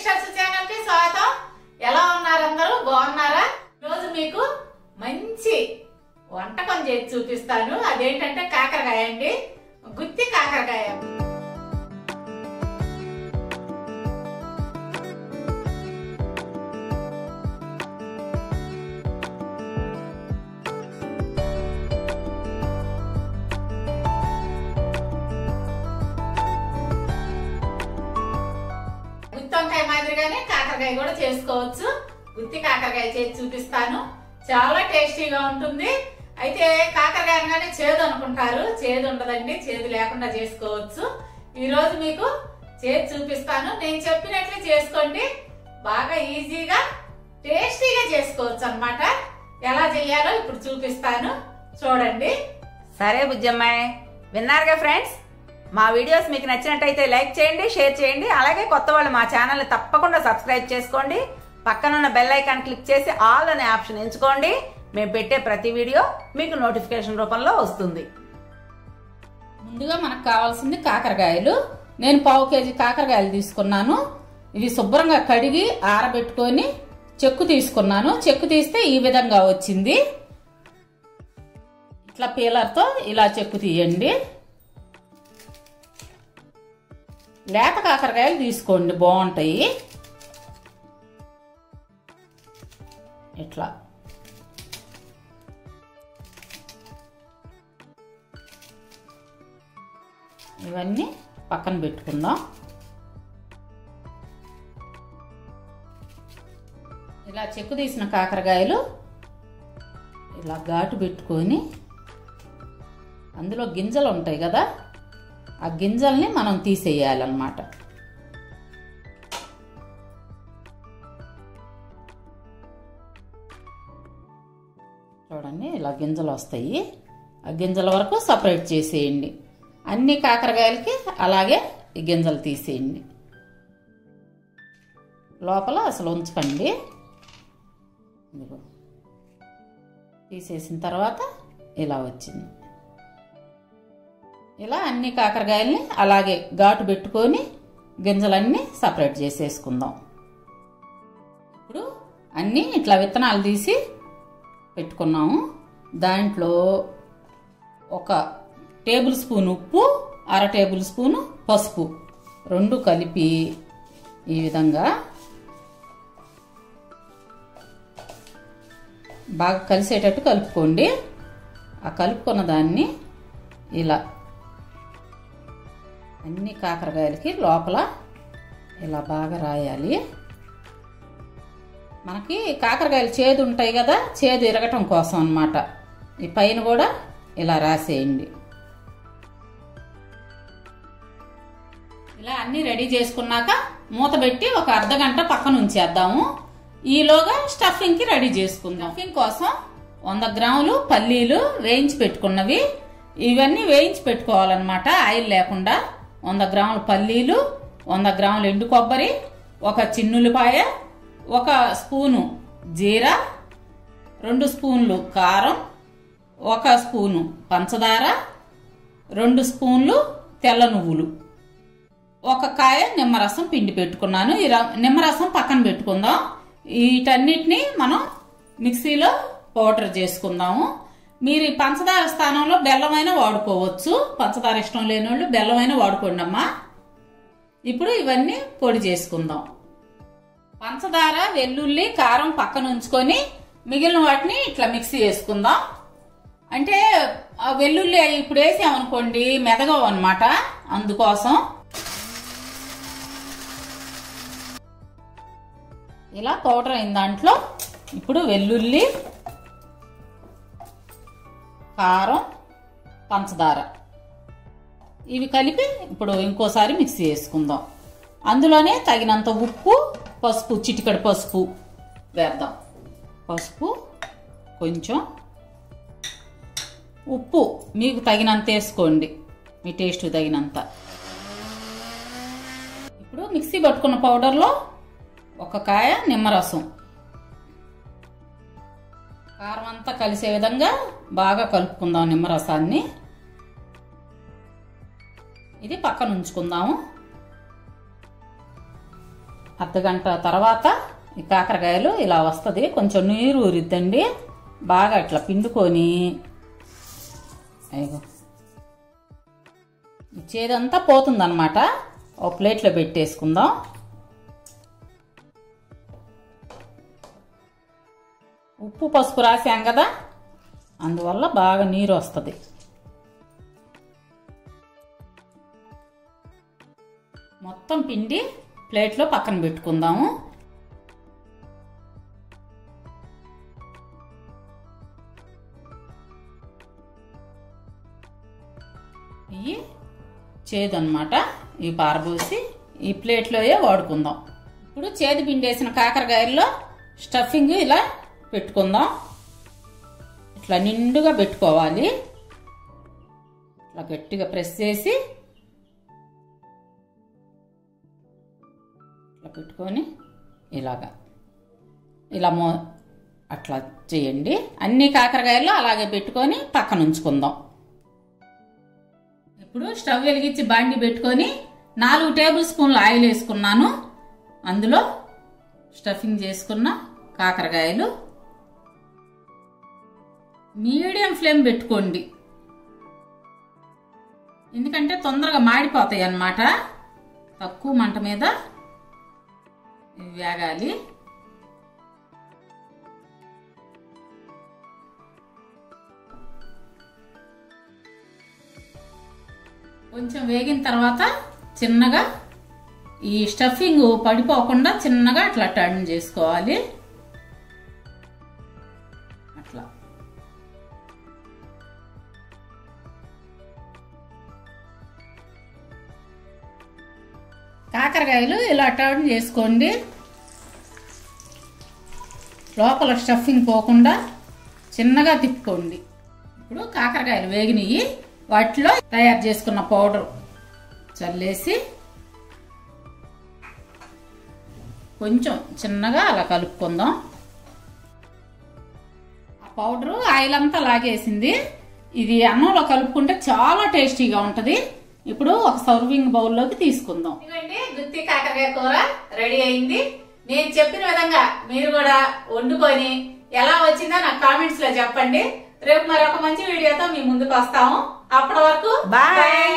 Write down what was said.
Sisters channel కి స్వాగతం. ఎలా ఉన్నారు అందరూ? బాగున్నారా? రోజు మీకు మంచి వంటకం చేసి చూపిస్తాను. అదేంటంటే కాకరకాయ అండి, గుత్తి కాకరకాయ. వంకాయ మాదిరిగానే కాకరకాయ కూడా చేసుకోవచ్చు. గుత్తి కాకరకాయ చేసి చూపిస్తాను. చాలా టేస్టీగా ఉంటుంది. అయితే కాకరకాయ అనగానే చేదు అనుకుంటారు, చేదు ఉండదండి. చేదు లేకుండా చేసుకోవచ్చు. ఈ రోజు మీకు చేసి చూపిస్తాను. నేను చెప్పినట్లు చేసుకోండి. బాగా ఈజీగా టేస్టీగా చేసుకోవచ్చు అన్నమాట. ఎలా చేయాలో ఇప్పుడు చూపిస్తాను, చూడండి. సరే బుజ్జమ్మాయి, విన్నారుగా ఫ్రెండ్స్. మా వీడియోస్ మీకు నచ్చినట్టయితే లైక్ చేయండి, షేర్ చేయండి. అలాగే కొత్త వాళ్ళు మా ఛానల్ని తప్పకుండా సబ్స్క్రైబ్ చేసుకోండి. పక్కనున్న బెల్ ఐకాన్ క్లిక్ చేసి ఆల్ అనే ఆప్షన్ ఎంచుకోండి. మేము పెట్టే ప్రతి వీడియో మీకు నోటిఫికేషన్ రూపంలో వస్తుంది. ముందుగా మనకు కావాల్సింది కాకరకాయలు. నేను 1/2 కేజీ కాకరకాయలు తీసుకున్నాను. ఇవి శుభ్రంగా కడిగి ఆరబెట్టుకొని చెక్కు తీసుకున్నాను. చెక్కు తీస్తే ఈ విధంగా వచ్చింది. ఇట్లా పీలర్తో ఇలా చెక్కు తీయండి. లేత కాకరకాయలు తీసుకోండి, బాగుంటాయి. ఇట్లా ఇవన్నీ పక్కన పెట్టుకుందాం. ఇలా చెక్కు తీసిన కాకరకాయలు ఇలా ఘాటు పెట్టుకొని అందులో గింజలు ఉంటాయి కదా, ఆ గింజల్ని మనం తీసేయాలన్నమాట. చూడండి, ఇలా గింజలు వస్తాయి. ఆ గింజల వరకు సపరేట్ చేసేయండి. అన్ని కాకరకాయలకి అలాగే ఈ గింజలు తీసేయండి. లోపల అసలు ఉంచకండి. తీసేసిన తర్వాత ఇలా వచ్చింది. ఇలా అన్ని కాకరకాయల్ని అలాగే ఘాటు పెట్టుకొని గింజలన్నీ సపరేట్ చేసేసుకుందాం. ఇప్పుడు అన్నీ ఇట్లా విత్తనాలు తీసి పెట్టుకున్నాము. దాంట్లో 1 టేబుల్ స్పూన్ ఉప్పు, 1/2 టేబుల్ స్పూన్ పసుపు, 2 కలిపి ఈ విధంగా బాగా కలిసేటట్టు కలుపుకోండి. ఆ కలుపుకున్న దాన్ని ఇలా అన్ని కాకరకాయలకి లోపల ఇలా బాగా రాయాలి. మనకి కాకరకాయలు చేదు ఉంటాయి కదా, చేదు ఇరగటం కోసం అన్నమాట. ఈ పైన కూడా ఇలా రాసేయండి. ఇలా అన్ని రెడీ చేసుకున్నాక మూత పెట్టి ఒక అర్ధగంట పక్కన ఉంచేద్దాము. ఈలోగా స్టఫింగ్కి రెడీ చేసుకుందాం. స్టఫింగ్ కోసం 100 గ్రాములు పల్లీలు వేయించి పెట్టుకున్నవి. ఇవన్నీ వేయించి పెట్టుకోవాలన్నమాట, ఆయిల్ లేకుండా. 100 గ్రాములు పల్లీలు, 100 గ్రాములు ఎండు కొబ్బరి, 1 చిన్నుల్లిపాయ, 1 స్పూను జీరా, 2 స్పూన్లు కారం, 1 స్పూను పంచదార, 2 స్పూన్లు తెల్ల నువ్వులు, 1 కాయ నిమ్మరసం పిండి పెట్టుకున్నాను. ఈ నిమ్మరసం పక్కన పెట్టుకుందాం. వీటన్నిటిని మనం మిక్సీలో పౌడర్ చేసుకుందాము. మీరు ఈ పంచదార స్థానంలో బెల్లమైనా వాడుకోవచ్చు. పంచదార ఇష్టం లేని వాళ్ళు బెల్లమైనా వాడుకోండి అమ్మా. ఇప్పుడు ఇవన్నీ పొడి చేసుకుందాం. పంచదార, వెల్లుల్లి, కారం పక్కన ఉంచుకొని మిగిలిన వాటిని ఇట్లా మిక్సీ వేసుకుందాం. అంటే వెల్లుల్లి ఇప్పుడు వేసామనుకోండి మెదగవు అన్నమాట, అందుకోసం. ఇలా పౌడర్ అయిన దాంట్లో ఇప్పుడు వెల్లుల్లి, కారం, పంచదార ఇవి కలిపి ఇప్పుడు ఇంకోసారి మిక్సీ వేసుకుందాం. అందులోనే తగినంత ఉప్పు, పసుపు, చిటికెడు పసుపు వేద్దాం. పసుపు కొంచెం, ఉప్పు మీకు తగినంత వేసుకోండి, మీ టేస్ట్ తగినంత. ఇప్పుడు మిక్సీ పట్టుకున్న పౌడర్లో 1 కాయ నిమ్మరసం, కారం అంతా కలిసే విధంగా బాగా కలుపుకుందాం నిమ్మరసాన్ని. ఇది పక్కన ఉంచుకుందాము. అర్ధగంట తర్వాత ఈ కాకరకాయలు ఇలా వస్తుంది. కొంచెం నీరు ఊరిద్దండి. బాగా ఇట్లా పిండుకొని అయ్యో చేదంతా పోతుందన్నమాట. ఒక ప్లేట్లో పెట్టేసుకుందాం. ఉప్పు పసుపు రాసాం కదా, అందువల్ల బాగా నీరు వస్తుంది. మొత్తం పిండి ప్లేట్లో పక్కన పెట్టుకుందాము. ఇవి చేదు అన్నమాట. ఇవి పారబోసి ఈ ప్లేట్లోయే వాడుకుందాం. ఇప్పుడు చేదు పిండి వేసిన కాకరకాయల్లో స్టఫింగ్ ఇలా పెట్టుకుందాం. ఇట్లా నిండుగా పెట్టుకోవాలి. ఇట్లా గట్టిగా ప్రెస్ చేసి ఇట్లా పెట్టుకొని ఇలా అట్లా చేయండి. అన్ని కాకరకాయల్లో అలాగే పెట్టుకొని పక్కన ఉంచుకుందాం. ఇప్పుడు స్టవ్ వెలిగించి బాండి పెట్టుకొని 4 టేబుల్ స్పూన్లు ఆయిల్ వేసుకున్నాను. అందులో స్టఫింగ్ చేసుకున్న కాకరకాయలు మీడియం ఫ్లేమ్ పెట్టుకోండి, ఎందుకంటే తొందరగా మాడిపోతాయి అన్నమాట. తక్కువ మంట మీద వేగాలి. కొంచెం వేగిన తర్వాత చిన్నగా ఈ స్టఫింగ్ పడిపోకుండా చిన్నగా అట్లా టర్న్ చేసుకోవాలి. అట్లా కాకరకాయలు ఇలా టర్న్ చేసుకోండి. లోపల స్టఫింగ్ పోకుండా చిన్నగా తిప్పుకోండి. ఇప్పుడు కాకరకాయలు వేగినవి, వాటిలో తయారు చేసుకున్న పౌడర్ చల్లేసి కొంచెం చిన్నగా అలా కలుపుకుందాం. ఆ పౌడరు ఆయిల్ అంతా లాగేసింది. ఇది అన్నంలో కలుపుకుంటే చాలా టేస్టీగా ఉంటది. ఇప్పుడు ఒక సర్వింగ్ బౌల్లోకి తీసుకుందాం. ఇదిగోండి, గుత్తి కాకరకాయ కూర రెడీ అయింది. నేను చెప్పిన విధంగా మీరు కూడా వండుకొని ఎలా వచ్చిందో నాకు కామెంట్స్ లో చెప్పండి. రేపు మరొక మంచి వీడియోతో మీ ముందుకు వస్తాము. అప్పటి వరకు బాయ్.